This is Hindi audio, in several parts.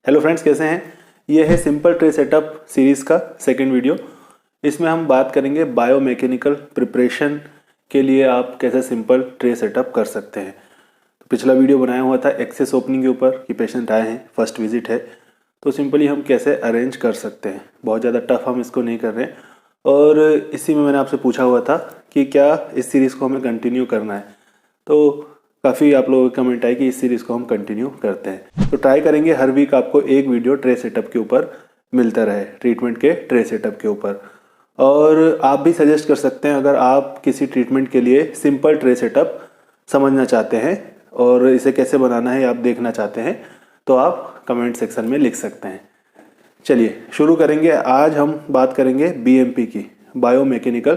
हेलो फ्रेंड्स, कैसे हैं। ये है सिंपल ट्रे सेटअप सीरीज़ का सेकंड वीडियो। इसमें हम बात करेंगे बायोमैकेनिकल प्रिपरेशन के लिए आप कैसे सिंपल ट्रे सेटअप कर सकते हैं। तो पिछला वीडियो बनाया हुआ था एक्सेस ओपनिंग के ऊपर कि पेशेंट आए हैं, फर्स्ट विजिट है, तो सिंपली हम कैसे अरेंज कर सकते हैं। बहुत ज़्यादा टफ हम इसको नहीं कर रहे हैं। और इसी में मैंने आपसे पूछा हुआ था कि क्या इस सीरीज़ को हमें कंटिन्यू करना है, तो काफ़ी आप लोगों की कमेंट आई कि इस सीरीज़ को हम कंटिन्यू करते हैं। तो ट्राई करेंगे हर वीक आपको एक वीडियो ट्रे सेटअप के ऊपर मिलता रहे, ट्रीटमेंट के ट्रे सेटअप के ऊपर। और आप भी सजेस्ट कर सकते हैं अगर आप किसी ट्रीटमेंट के लिए सिंपल ट्रे सेटअप समझना चाहते हैं और इसे कैसे बनाना है आप देखना चाहते हैं, तो आप कमेंट सेक्शन में लिख सकते हैं। चलिए शुरू करेंगे। आज हम बात करेंगे बीएमपी की, बायोमैकेनिकल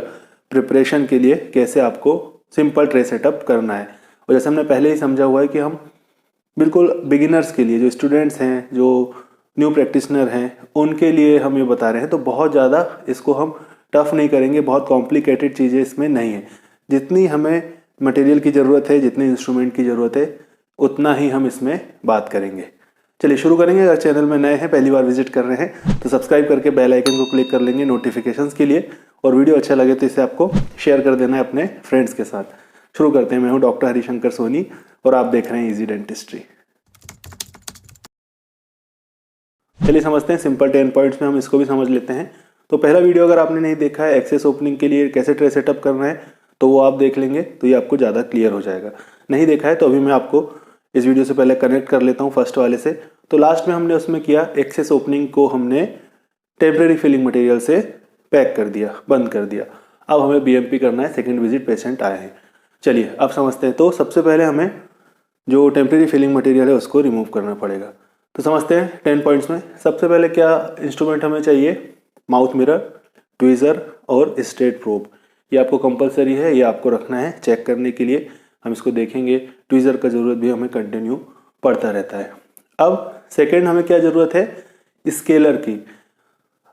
प्रिपरेशन के लिए कैसे आपको सिंपल ट्रे सेटअप करना है। और जैसे हमने पहले ही समझा हुआ है कि हम बिल्कुल बिगिनर्स के लिए, जो स्टूडेंट्स हैं, जो न्यू प्रैक्टिशनर हैं, उनके लिए हम ये बता रहे हैं। तो बहुत ज़्यादा इसको हम टफ नहीं करेंगे, बहुत कॉम्प्लिकेटेड चीज़ें इसमें नहीं है। जितनी हमें मटेरियल की ज़रूरत है, जितने इंस्ट्रूमेंट की ज़रूरत है, उतना ही हम इसमें बात करेंगे। चलिए शुरू करेंगे। अगर चैनल में नए हैं, पहली बार विजिट कर रहे हैं, तो सब्सक्राइब करके बेल आइकन को क्लिक कर लेंगे नोटिफिकेशंस के लिए। और वीडियो अच्छा लगे तो इसे आपको शेयर कर देना है अपने फ्रेंड्स के साथ। शुरू करते हैं। मैं हूं डॉक्टर हरिशंकर सोनी और आप देख रहे हैं इजी डेंटिस्ट्री। चलिए समझते हैं सिंपल 10 पॉइंट्स में, हम इसको भी समझ लेते हैं। तो पहला वीडियो अगर आपने नहीं देखा है एक्सेस ओपनिंग के लिए कैसे ट्रे सेटअप करना है, तो वो आप देख लेंगे तो ये आपको ज़्यादा क्लियर हो जाएगा। नहीं देखा है तो अभी मैं आपको इस वीडियो से पहले कनेक्ट कर लेता हूँ फर्स्ट वाले से। तो लास्ट में हमने उसमें किया, एक्सेस ओपनिंग को हमने टेम्परेरी फिलिंग मटेरियल से पैक कर दिया, बंद कर दिया। अब हमें बीएमपी करना है, सेकेंड विजिट पेशेंट आए हैं। चलिए अब समझते हैं। तो सबसे पहले हमें जो टेम्परेरी फिलिंग मटेरियल है उसको रिमूव करना पड़ेगा। तो समझते हैं 10 पॉइंट्स में। सबसे पहले क्या इंस्ट्रूमेंट हमें चाहिए, माउथ मिरर, ट्वीज़र और स्ट्रेट प्रोब। ये आपको कंपलसरी है, ये आपको रखना है चेक करने के लिए। हम इसको देखेंगे। ट्वीज़र का ज़रूरत भी हमें कंटिन्यू पड़ता रहता है। अब सेकेंड हमें क्या ज़रूरत है, स्केलर की।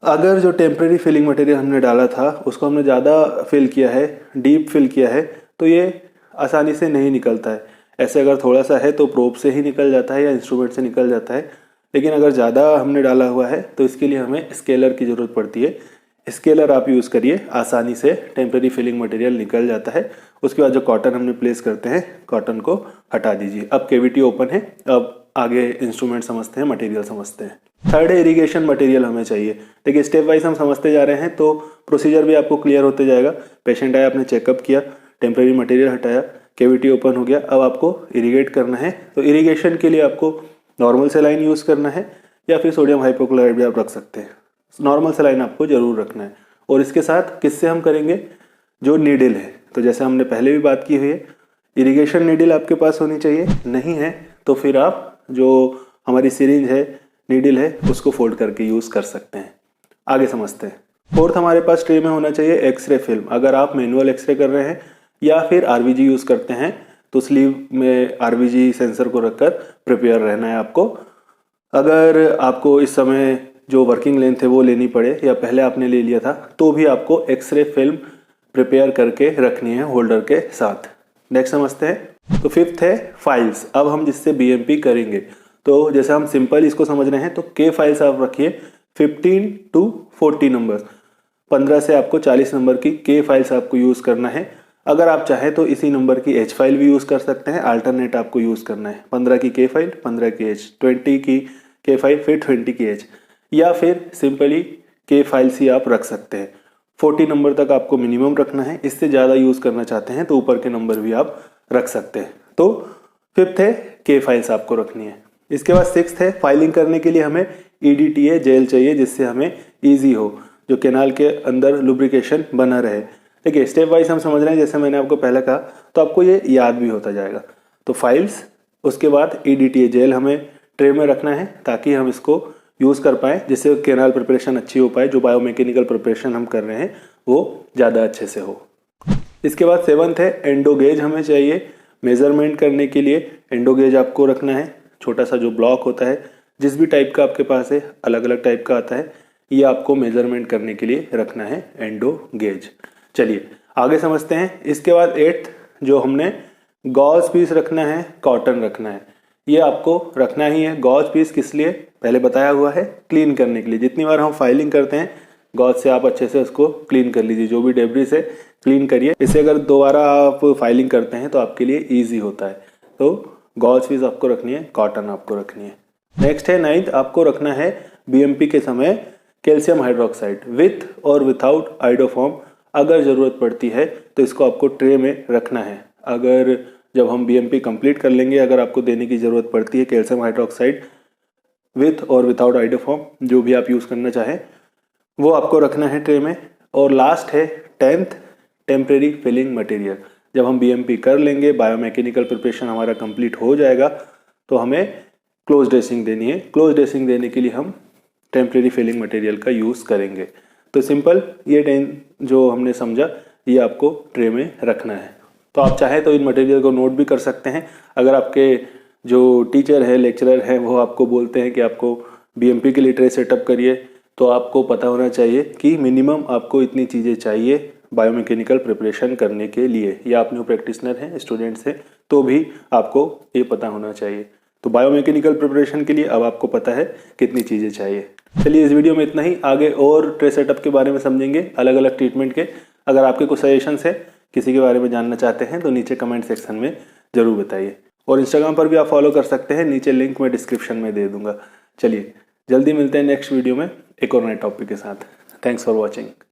अगर जो टेम्परेरी फिलिंग मटेरियल हमने डाला था उसको हमने ज़्यादा फिल किया है, डीप फिल किया है, तो ये आसानी से नहीं निकलता है। ऐसे अगर थोड़ा सा है तो प्रोब से ही निकल जाता है या इंस्ट्रूमेंट से निकल जाता है। लेकिन अगर ज़्यादा हमने डाला हुआ है तो इसके लिए हमें स्केलर की ज़रूरत पड़ती है। स्केलर आप यूज़ करिए, आसानी से टेम्परेरी फिलिंग मटेरियल निकल जाता है। उसके बाद जो कॉटन हमने प्लेस करते हैं, कॉटन को हटा दीजिए। अब केविटी ओपन है, अब आगे इंस्ट्रूमेंट समझते हैं, मटेरियल समझते हैं। थर्ड है इरिगेशन मटेरियल हमें चाहिए। देखिए स्टेप वाइज हम समझते जा रहे हैं तो प्रोसीजर भी आपको क्लियर होते जाएगा। पेशेंट आया, आपने चेकअप किया, टेम्परेरी मटेरियल हटाया, केविटी ओपन हो गया, अब आपको इरिगेट करना है। तो इरिगेशन के लिए आपको नॉर्मल सेलाइन यूज़ करना है या फिर सोडियम हाइपोक्लोराइड भी आप रख सकते हैं। नॉर्मल सेलाइन आपको ज़रूर रखना है। और इसके साथ किससे हम करेंगे, जो नीडल है। तो जैसे हमने पहले भी बात की हुई है, इरिगेशन नीडल आपके पास होनी चाहिए। नहीं है तो फिर आप जो हमारी सिरिंज है, नीडल है, उसको फोल्ड करके यूज़ कर सकते हैं। आगे समझते हैं। फोर्थ हमारे पास ट्रे में होना चाहिए एक्सरे फिल्म। अगर आप मैनुअल एक्सरे कर रहे हैं या फिर आरवीजी यूज़ करते हैं तो स्लीव में आरवीजी सेंसर को रखकर प्रिपेयर रहना है आपको। अगर आपको इस समय जो वर्किंग लेंथ है वो लेनी पड़े या पहले आपने ले लिया था, तो भी आपको एक्सरे फिल्म प्रिपेयर करके रखनी है होल्डर के साथ। नेक्स्ट समझते हैं। तो फिफ्थ है फाइल्स। अब हम जिससे बीएमपी करेंगे, तो जैसे हम सिंपल इसको समझ रहे हैं तो के फाइल्स आप रखिए 15 to 40 नंबर। 15 से आपको 40 नंबर की के फाइल्स आपको यूज़ करना है। अगर आप चाहें तो इसी नंबर की एच फाइल भी यूज़ कर सकते हैं, अल्टरनेट आपको यूज़ करना है। 15 की के फाइल, 15 की एच, 20 की के फाइल, फिर 20 की एच, या फिर सिंपली के फाइल्स ही आप रख सकते हैं। 40 नंबर तक आपको मिनिमम रखना है। इससे ज़्यादा यूज़ करना चाहते हैं तो ऊपर के नंबर भी आप रख सकते हैं। तो फिफ्थ है के फाइल्स आपको रखनी है। इसके बाद सिक्स्थ है फाइलिंग करने के लिए हमें EDTA जेल चाहिए, जिससे हमें ईजी हो, जो केनाल के अंदर लुब्रिकेशन बना रहे। देखिए स्टेप वाइज हम समझ रहे हैं, जैसे मैंने आपको पहले कहा, तो आपको ये याद भी होता जाएगा। तो फाइल्स, उसके बाद EDTA जेल हमें ट्रे में रखना है ताकि हम इसको यूज़ कर पाएँ, जिससे केनाल प्रिपरेशन अच्छी हो पाए। जो बायोमैकेनिकल प्रिपरेशन हम कर रहे हैं वो ज़्यादा अच्छे से हो। इसके बाद सेवंथ है एंडोगेज हमें चाहिए मेज़रमेंट करने के लिए। एंडोगेज आपको रखना है, छोटा सा जो ब्लॉक होता है, जिस भी टाइप का आपके पास है, अलग अलग टाइप का आता है, ये आपको मेज़रमेंट करने के लिए रखना है एंडोगेज। चलिए आगे समझते हैं। इसके बाद एट्थ जो हमने गॉज पीस रखना है, कॉटन रखना है। ये आपको रखना ही है। गॉज पीस किस लिए, पहले बताया हुआ है, क्लीन करने के लिए। जितनी बार हम फाइलिंग करते हैं गॉज से आप अच्छे से उसको क्लीन कर लीजिए, जो भी डेब्रिस है क्लीन करिए। इससे अगर दोबारा आप फाइलिंग करते हैं तो आपके लिए ईजी होता है। तो गॉज पीस आपको रखनी है, कॉटन आपको रखनी है। नेक्स्ट है 9th, आपको रखना है बीएमपी के समय कैल्शियम हाइड्रोक्साइड विथ और विथआउट आइडोफॉर्म। अगर ज़रूरत पड़ती है तो इसको आपको ट्रे में रखना है। अगर जब हम बीएमपी कंप्लीट कर लेंगे, अगर आपको देने की ज़रूरत पड़ती है कैल्शियम हाइड्रोक्साइड विथ और विथआउट आइडोफॉर्म, जो भी आप यूज़ करना चाहें, वो आपको रखना है ट्रे में। और लास्ट है 10th, टेम्परेरी फिलिंग मटेरियल। जब हम बीएमपी कर लेंगे, बायोमैकेनिकल प्रिपरेशन हमारा कंप्लीट हो जाएगा, तो हमें क्लोज ड्रेसिंग देनी है। क्लोज ड्रेसिंग देने के लिए हम टेम्परेरी फिलिंग मटेरियल का यूज़ करेंगे। तो सिंपल ये 10 जो हमने समझा, ये आपको ट्रे में रखना है। तो आप चाहे तो इन मटेरियल को नोट भी कर सकते हैं। अगर आपके जो टीचर है, लेक्चरर हैं, वो आपको बोलते हैं कि आपको बीएमपी के लिए ट्रे सेटअप करिए, तो आपको पता होना चाहिए कि मिनिमम आपको इतनी चीज़ें चाहिए बायोमैकेनिकल प्रिपरेशन करने के लिए। या आप न्यू प्रैक्टिशनर हैं, स्टूडेंट्स हैं, तो भी आपको ये पता होना चाहिए। तो बायोमैकेनिकल प्रिपरेशन के लिए अब आपको पता है कितनी चीज़ें चाहिए। चलिए इस वीडियो में इतना ही। आगे और ट्रे सेटअप के बारे में समझेंगे, अलग अलग ट्रीटमेंट के। अगर आपके कुछ सजेशंस है, किसी के बारे में जानना चाहते हैं, तो नीचे कमेंट सेक्शन में ज़रूर बताइए। और इंस्टाग्राम पर भी आप फॉलो कर सकते हैं, नीचे लिंक मैं डिस्क्रिप्शन में दे दूंगा। चलिए जल्दी मिलते हैं नेक्स्ट वीडियो में एक और नए टॉपिक के साथ। Thanks for watching.